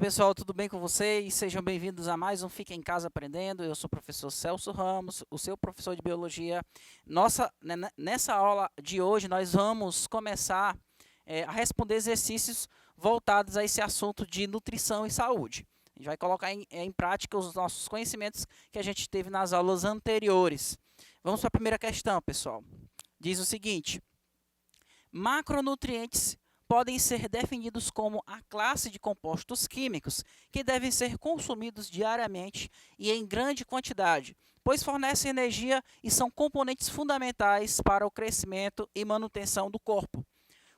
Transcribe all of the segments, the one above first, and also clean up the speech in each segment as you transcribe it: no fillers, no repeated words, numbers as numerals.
pessoal, tudo bem com vocês? Sejam bem-vindos a mais um Fica em Casa Aprendendo. Eu sou o professor Celso Ramos, o seu professor de Biologia. Nessa aula de hoje, nós vamos começar a responder exercícios voltados a esse assunto de nutrição e saúde. A gente vai colocar em prática os nossos conhecimentos que a gente teve nas aulas anteriores. Vamos para a primeira questão, pessoal. Diz o seguinte: macronutrientes podem ser definidos como a classe de compostos químicos que devem ser consumidos diariamente e em grande quantidade, pois fornecem energia e são componentes fundamentais para o crescimento e manutenção do corpo.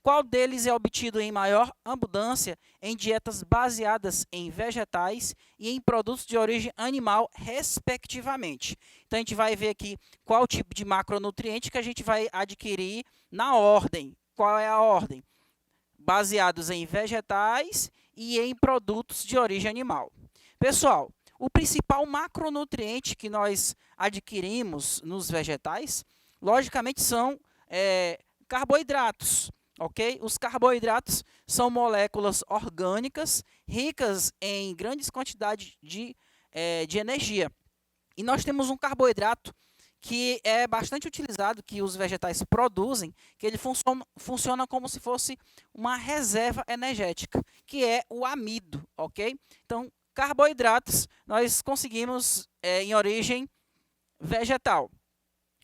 Qual deles é obtido em maior abundância em dietas baseadas em vegetais e em produtos de origem animal, respectivamente? Então, a gente vai ver aqui qual tipo de macronutriente que a gente vai adquirir na ordem. Qual é a ordem? Baseados em vegetais e em produtos de origem animal. Pessoal, o principal macronutriente que nós adquirimos nos vegetais, logicamente, são carboidratos. Ok? Os carboidratos são moléculas orgânicas ricas em grandes quantidades de energia. E nós temos um carboidrato que é bastante utilizado, que os vegetais produzem, que ele funciona como se fosse uma reserva energética, que é o amido, ok? Então, carboidratos nós conseguimos em origem vegetal,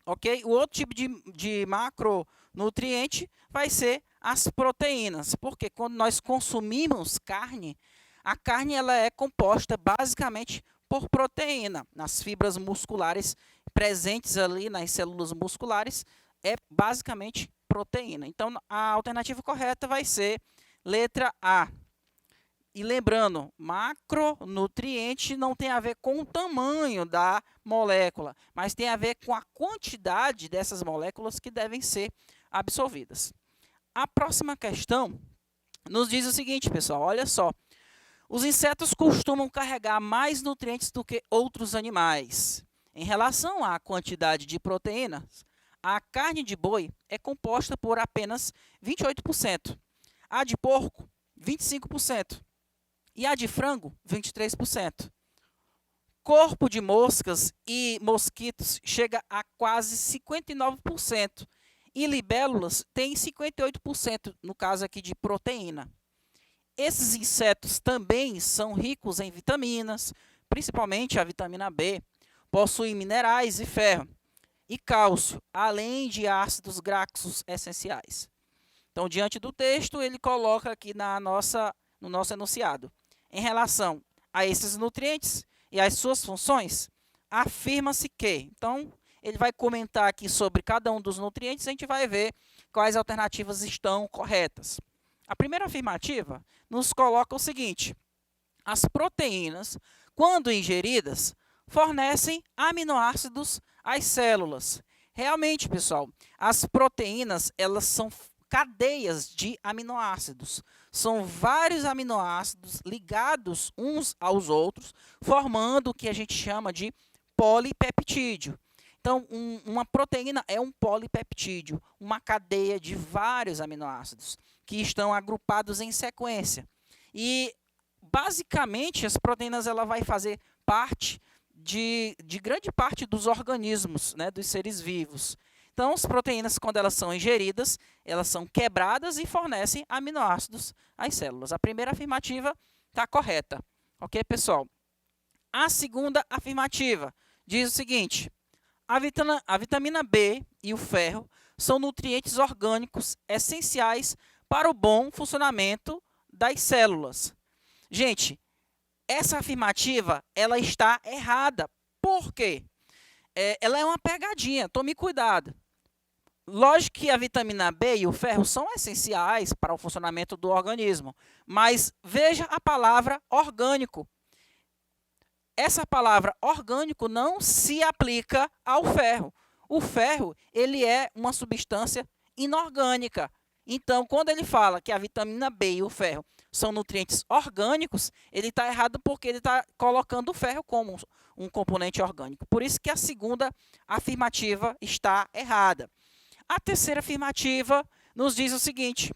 ok? O outro tipo de macronutriente vai ser as proteínas, porque quando nós consumimos carne, a carne ela é composta basicamente por proteína. Nas fibras musculares presentes ali nas células musculares é basicamente proteína. Então, a alternativa correta vai ser letra A. E lembrando, macronutriente não tem a ver com o tamanho da molécula, mas tem a ver com a quantidade dessas moléculas que devem ser absorvidas. A próxima questão nos diz o seguinte, pessoal, olha só. Os insetos costumam carregar mais nutrientes do que outros animais. Em relação à quantidade de proteínas, a carne de boi é composta por apenas 28%, a de porco, 25%, e a de frango, 23%. Corpo de moscas e mosquitos chega a quase 59%, e libélulas têm 58%, no caso aqui de proteína. Esses insetos também são ricos em vitaminas, principalmente a vitamina B, possuem minerais e ferro e cálcio, além de ácidos graxos essenciais. Então, diante do texto, ele coloca aqui no nosso enunciado. Em relação a esses nutrientes e as suas funções, afirma-se que... Então, ele vai comentar aqui sobre cada um dos nutrientes e a gente vai ver quais alternativas estão corretas. A primeira afirmativa nos coloca o seguinte: as proteínas, quando ingeridas, fornecem aminoácidos às células. Realmente, pessoal, as proteínas elas são cadeias de aminoácidos. São vários aminoácidos ligados uns aos outros, formando o que a gente chama de polipeptídeo. Então, uma proteína é um polipeptídeo, uma cadeia de vários aminoácidos que estão agrupados em sequência. E, basicamente, as proteínas ela vai fazer parte de grande parte dos organismos, né, dos seres vivos. Então, as proteínas, quando elas são ingeridas, elas são quebradas e fornecem aminoácidos às células. A primeira afirmativa está correta. Ok, pessoal? A segunda afirmativa diz o seguinte: a vitamina B e o ferro são nutrientes orgânicos essenciais para o bom funcionamento das células. Gente, essa afirmativa ela está errada. Por quê? Ela é uma pegadinha, tome cuidado. Lógico que a vitamina B e o ferro são essenciais para o funcionamento do organismo, mas veja a palavra orgânico. Essa palavra orgânico não se aplica ao ferro. O ferro ele é uma substância inorgânica. Então, quando ele fala que a vitamina B e o ferro são nutrientes orgânicos, ele está errado porque ele está colocando o ferro como um componente orgânico. Por isso que a segunda afirmativa está errada. A terceira afirmativa nos diz o seguinte: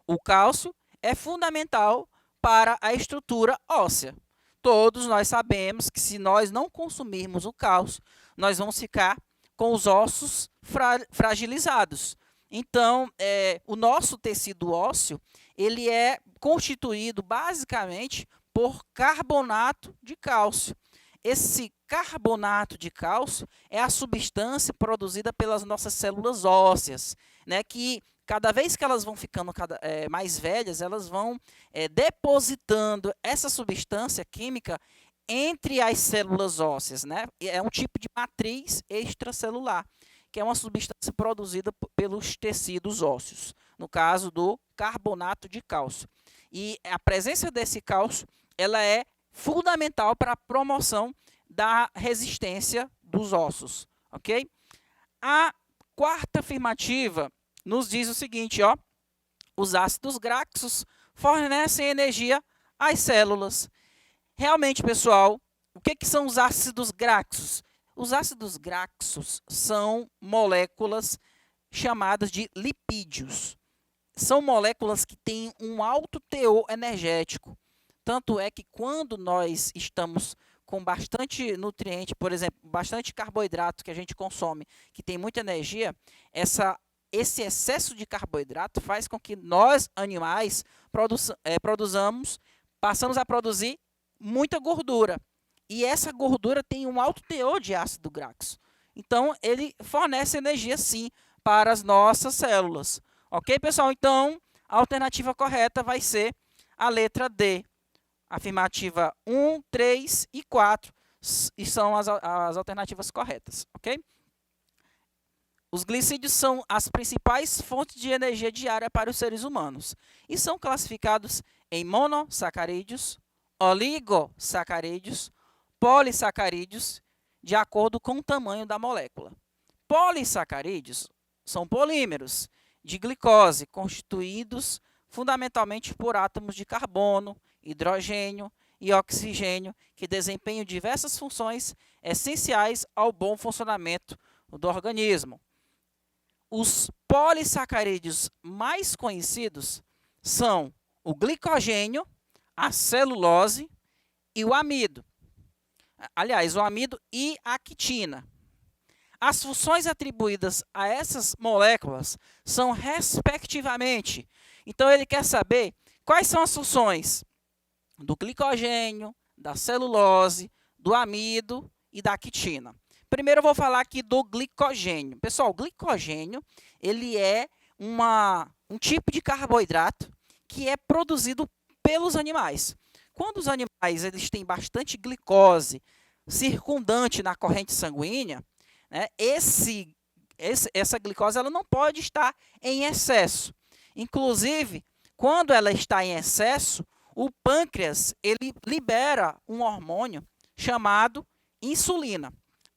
o cálcio é fundamental para a estrutura óssea. Todos nós sabemos que se nós não consumirmos o cálcio, nós vamos ficar com os ossos fragilizados. Então, o nosso tecido ósseo, ele é constituído basicamente por carbonato de cálcio. Esse carbonato de cálcio é a substância produzida pelas nossas células ósseas, né, que cada vez que elas vão ficando mais velhas, elas vão depositando essa substância química entre as células ósseas, né? É um tipo de matriz extracelular, que é uma substância produzida pelos tecidos ósseos, no caso do carbonato de cálcio. E a presença desse cálcio, ela é fundamental para a promoção da resistência dos ossos, ok? A quarta afirmativa nos diz o seguinte, ó: os ácidos graxos fornecem energia às células. Realmente, pessoal, o que são os ácidos graxos? Os ácidos graxos são moléculas chamadas de lipídios. São moléculas que têm um alto teor energético. Tanto é que quando nós estamos com bastante nutriente, por exemplo, bastante carboidrato que a gente consome, que tem muita energia, esse excesso de carboidrato faz com que nós, animais, passamos a produzir muita gordura. E essa gordura tem um alto teor de ácido graxo. Então, ele fornece energia, sim, para as nossas células. Ok, pessoal? Então, a alternativa correta vai ser a letra D. Afirmativa 1, 3 e 4 e são as alternativas corretas. Ok? Os glicídios são as principais fontes de energia diária para os seres humanos e são classificados em monossacarídeos, oligosacarídeos, polissacarídeos, de acordo com o tamanho da molécula. Polissacarídeos são polímeros de glicose constituídos fundamentalmente por átomos de carbono, hidrogênio e oxigênio que desempenham diversas funções essenciais ao bom funcionamento do organismo. Os polissacarídeos mais conhecidos são o glicogênio, a celulose e o amido. Aliás, o amido e a quitina. As funções atribuídas a essas moléculas são respectivamente. Então, ele quer saber quais são as funções do glicogênio, da celulose, do amido e da quitina. Primeiro eu vou falar aqui do glicogênio. Pessoal, o glicogênio ele é um tipo de carboidrato que é produzido pelos animais. Quando os animais eles têm bastante glicose circundante na corrente sanguínea, né, essa glicose ela não pode estar em excesso. Inclusive, quando ela está em excesso, o pâncreas ele libera um hormônio chamado insulina.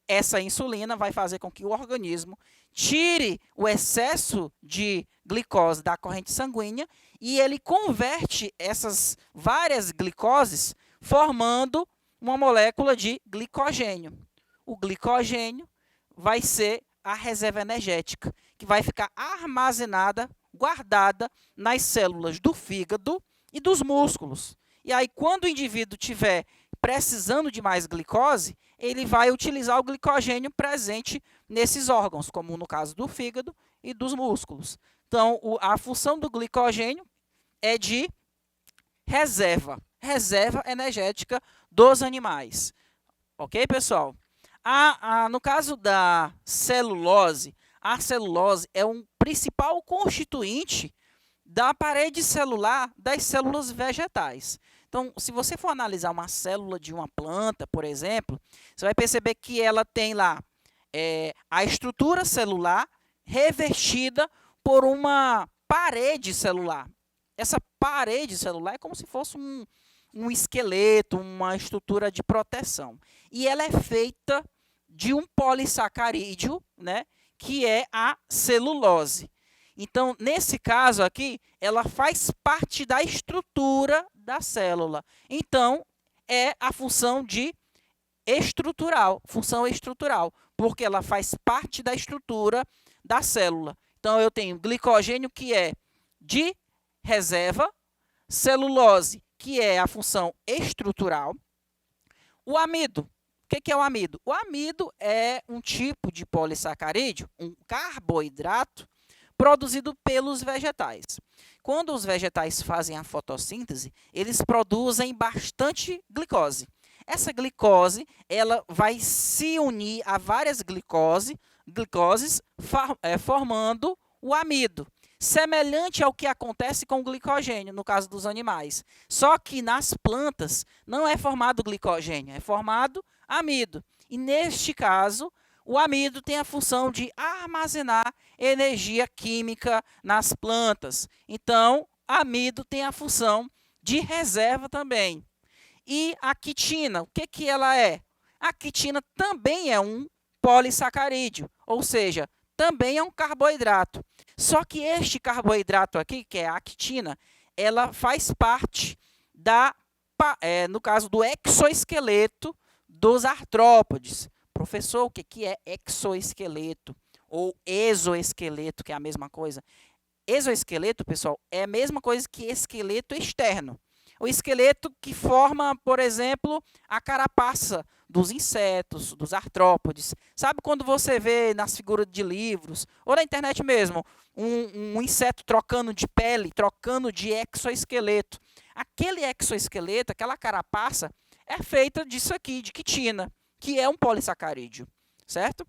Essa insulina vai fazer com que o organismo tire o excesso de glicose da corrente sanguínea e ele converte essas várias glicoses formando uma molécula de glicogênio. O glicogênio vai ser a reserva energética, que vai ficar armazenada, guardada nas células do fígado e dos músculos. E aí, quando o indivíduo tiver precisando de mais glicose, ele vai utilizar o glicogênio presente nesses órgãos, como no caso do fígado e dos músculos. Então, a função do glicogênio é de reserva energética dos animais. Ok, pessoal? No caso da celulose, a celulose é um principal constituinte da parede celular das células vegetais. Então, se você for analisar uma célula de uma planta, por exemplo, você vai perceber que ela tem lá a estrutura celular revestida por uma parede celular. Essa parede celular é como se fosse um esqueleto, uma estrutura de proteção. E ela é feita de um polissacarídeo, né, que é a celulose. Então, nesse caso aqui, ela faz parte da estrutura da célula. Então, é a função estrutural, porque ela faz parte da estrutura da célula. Então, eu tenho glicogênio, que é de reserva, celulose, que é a função estrutural. O amido. O que é o amido? O amido é um tipo de polissacarídeo, um carboidrato, produzido pelos vegetais. Quando os vegetais fazem a fotossíntese, eles produzem bastante glicose. Essa glicose ela vai se unir a várias glicoses, formando o amido, semelhante ao que acontece com o glicogênio, no caso dos animais. Só que nas plantas não é formado glicogênio, é formado amido. E neste caso, o amido tem a função de armazenar energia química nas plantas. Então, amido tem a função de reserva também. E a quitina, o que ela é? A quitina também é um polissacarídeo, ou seja, também é um carboidrato. Só que este carboidrato aqui, que é a quitina, ela faz parte no caso do exoesqueleto dos artrópodes. Professor, o que é exoesqueleto? Ou exoesqueleto, que é a mesma coisa? Exoesqueleto, pessoal, é a mesma coisa que esqueleto externo. O esqueleto que forma, por exemplo, a carapaça dos insetos, dos artrópodes. Sabe quando você vê nas figuras de livros, ou na internet mesmo, um inseto trocando de pele, trocando de exoesqueleto? Aquele exoesqueleto, aquela carapaça, é feita disso aqui, de quitina, que é um polissacarídeo, certo?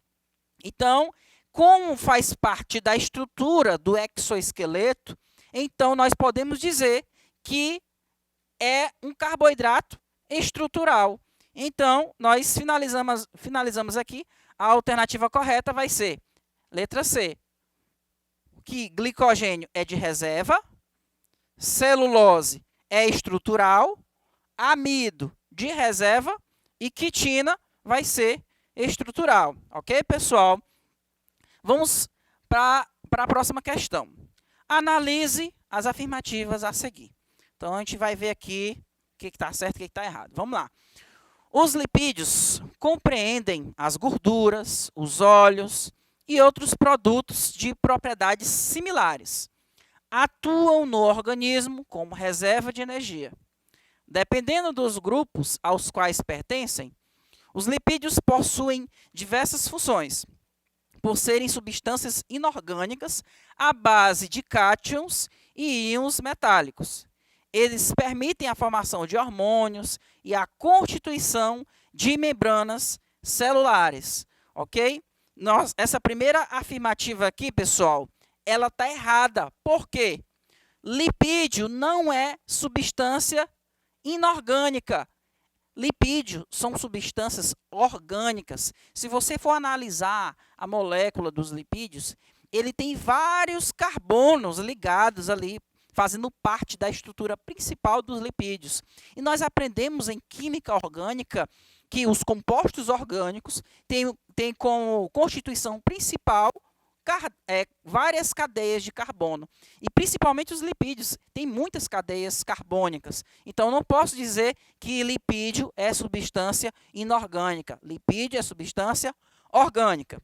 Então, como faz parte da estrutura do exoesqueleto, então nós podemos dizer que é um carboidrato estrutural. Então, nós finalizamos aqui. A alternativa correta vai ser letra C, que glicogênio é de reserva, celulose é estrutural, amido de reserva e quitina vai ser estrutural. Ok, pessoal? Vamos para a próxima questão. Analise as afirmativas a seguir. Então, a gente vai ver aqui o que está certo e o que está errado. Vamos lá. Os lipídios compreendem as gorduras, os óleos e outros produtos de propriedades similares. Atuam no organismo como reserva de energia. Dependendo dos grupos aos quais pertencem, os lipídios possuem diversas funções, por serem substâncias inorgânicas à base de cátions e íons metálicos. Eles permitem a formação de hormônios e a constituição de membranas celulares, ok? Essa primeira afirmativa aqui, pessoal, ela está errada. Por quê? Lipídio não é substância inorgânica. Lipídios são substâncias orgânicas. Se você for analisar a molécula dos lipídios, ele tem vários carbonos ligados ali, fazendo parte da estrutura principal dos lipídios. E nós aprendemos em química orgânica que os compostos orgânicos têm como constituição principal várias cadeias de carbono. E principalmente os lipídios têm muitas cadeias carbônicas. Então, não posso dizer que lipídio é substância inorgânica. Lipídio é substância orgânica.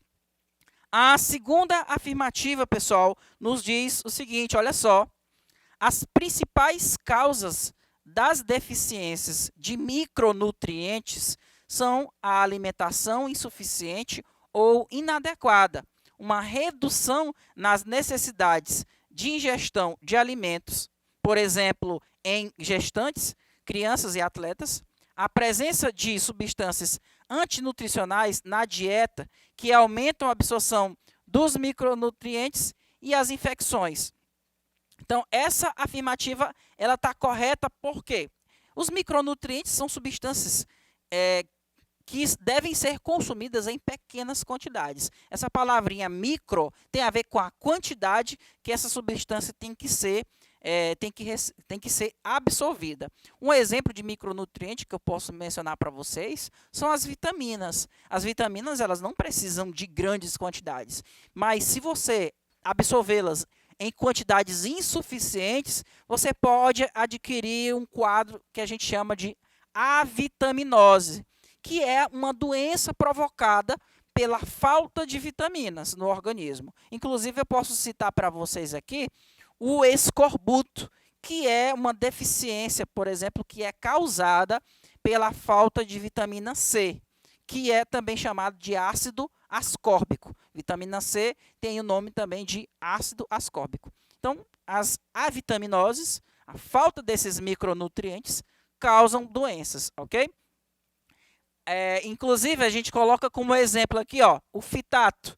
A segunda afirmativa, pessoal, nos diz o seguinte, olha só. As principais causas das deficiências de micronutrientes são a alimentação insuficiente ou inadequada, uma redução nas necessidades de ingestão de alimentos, por exemplo, em gestantes, crianças e atletas, a presença de substâncias antinutricionais na dieta que aumentam a absorção dos micronutrientes e as infecções. Então, essa afirmativa ela está correta porque os micronutrientes são substâncias que devem ser consumidas em pequenas quantidades. Essa palavrinha micro tem a ver com a quantidade que essa substância tem que ser absorvida. Um exemplo de micronutriente que eu posso mencionar para vocês são as vitaminas. As vitaminas elas não precisam de grandes quantidades, mas se você absorvê-las em quantidades insuficientes, você pode adquirir um quadro que a gente chama de avitaminose, que é uma doença provocada pela falta de vitaminas no organismo. Inclusive, eu posso citar para vocês aqui o escorbuto, que é uma deficiência, por exemplo, que é causada pela falta de vitamina C, que é também chamado de ácido ascórbico. Vitamina C tem o nome também de ácido ascórbico. Então, as avitaminoses, a falta desses micronutrientes, causam doenças, ok? Inclusive, a gente coloca como exemplo aqui, ó, o fitato,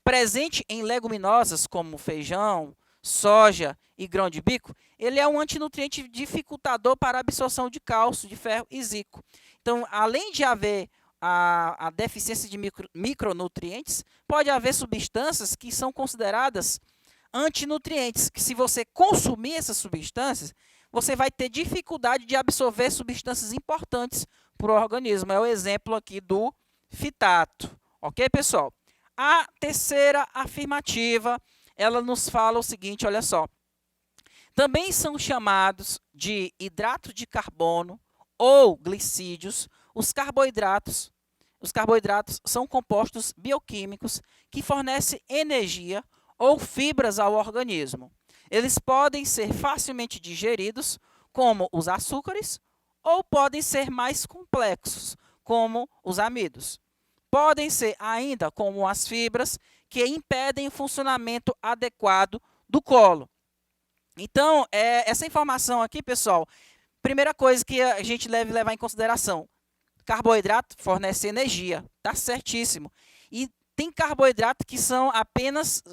presente em leguminosas como feijão, soja e grão de bico, ele é um antinutriente dificultador para a absorção de cálcio, de ferro e zinco. Então, além de haver a deficiência de micronutrientes, pode haver substâncias que são consideradas antinutrientes, que se você consumir essas substâncias, você vai ter dificuldade de absorver substâncias importantes para o organismo. É o exemplo aqui do fitato. Ok, pessoal? A terceira afirmativa, ela nos fala o seguinte, olha só. Também são chamados de hidrato de carbono ou glicídios os carboidratos. Os carboidratos são compostos bioquímicos que fornecem energia ou fibras ao organismo. Eles podem ser facilmente digeridos, como os açúcares, ou podem ser mais complexos, como os amidos. Podem ser ainda como as fibras, que impedem o funcionamento adequado do colo. Então, essa informação aqui, pessoal, primeira coisa que a gente deve levar em consideração, carboidrato fornece energia, tá certíssimo. E tem carboidrato que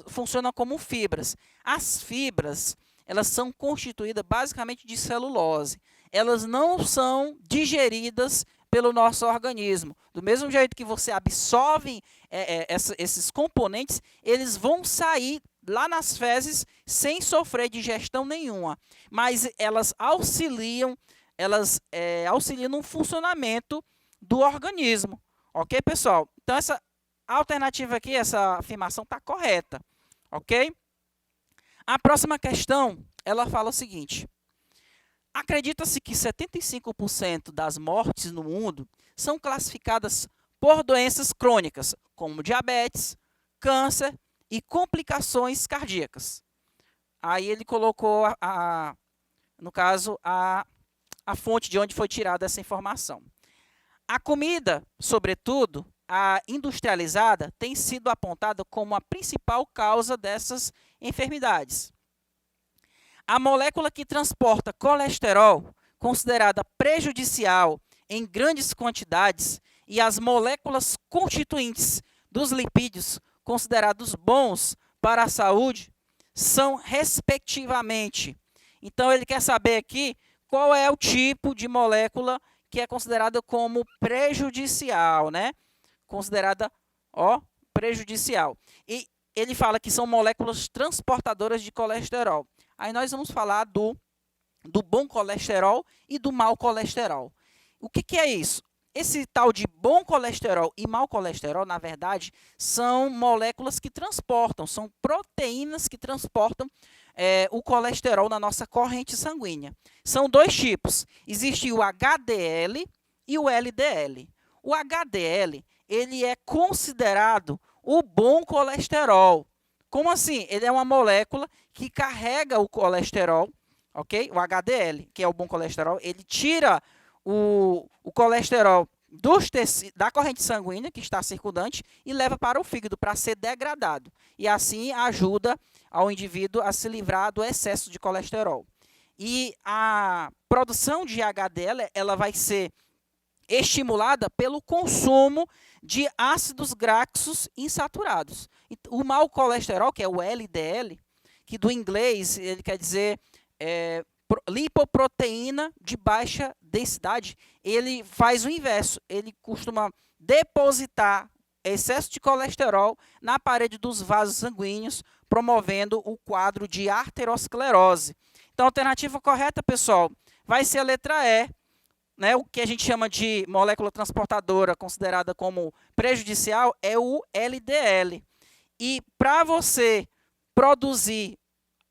funcionam como fibras. As fibras, elas são constituídas basicamente de celulose. Elas não são digeridas pelo nosso organismo. Do mesmo jeito que você absorve esses componentes, eles vão sair lá nas fezes sem sofrer digestão nenhuma. Mas elas auxiliam no funcionamento do organismo. Ok, pessoal? Então, essa alternativa aqui, essa afirmação está correta. Ok? A próxima questão, ela fala o seguinte. Acredita-se que 75% das mortes no mundo são classificadas por doenças crônicas, como diabetes, câncer e complicações cardíacas. Aí ele colocou, no caso, a fonte de onde foi tirada essa informação. A comida, sobretudo, a industrializada, tem sido apontada como a principal causa dessas enfermidades. A molécula que transporta colesterol, considerada prejudicial em grandes quantidades, e as moléculas constituintes dos lipídios, considerados bons para a saúde, são respectivamente. Então, ele quer saber aqui qual é o tipo de molécula que é considerada como prejudicial, né? Considerada, prejudicial. E ele fala que são moléculas transportadoras de colesterol. Aí nós vamos falar do bom colesterol e do mau colesterol. O que é isso? Esse tal de bom colesterol e mau colesterol, na verdade, são moléculas que transportam, são proteínas que transportam o colesterol na nossa corrente sanguínea. São dois tipos. Existe o HDL e o LDL. O HDL, ele é considerado o bom colesterol. Como assim? Ele é uma molécula que carrega o colesterol, ok? O HDL, que é o bom colesterol, ele tira o colesterol da corrente sanguínea, que está circundante, e leva para o fígado para ser degradado. E assim ajuda ao indivíduo a se livrar do excesso de colesterol. E a produção de HDL, ela vai ser estimulada pelo consumo de ácidos graxos insaturados. O mau colesterol, que é o LDL, que do inglês ele quer dizer lipoproteína de baixa densidade, ele faz o inverso. Ele costuma depositar excesso de colesterol na parede dos vasos sanguíneos, promovendo o quadro de arteriosclerose. Então, a alternativa correta, pessoal, vai ser a letra E, né? O que a gente chama de molécula transportadora considerada como prejudicial é o LDL. E para você produzir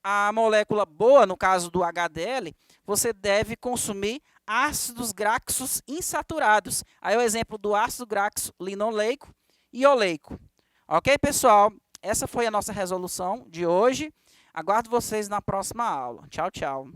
a molécula boa, no caso do HDL, você deve consumir ácidos graxos insaturados. Aí é o exemplo do ácido graxo linoleico e oleico. Ok, pessoal? Essa foi a nossa resolução de hoje. Aguardo vocês na próxima aula. Tchau, tchau.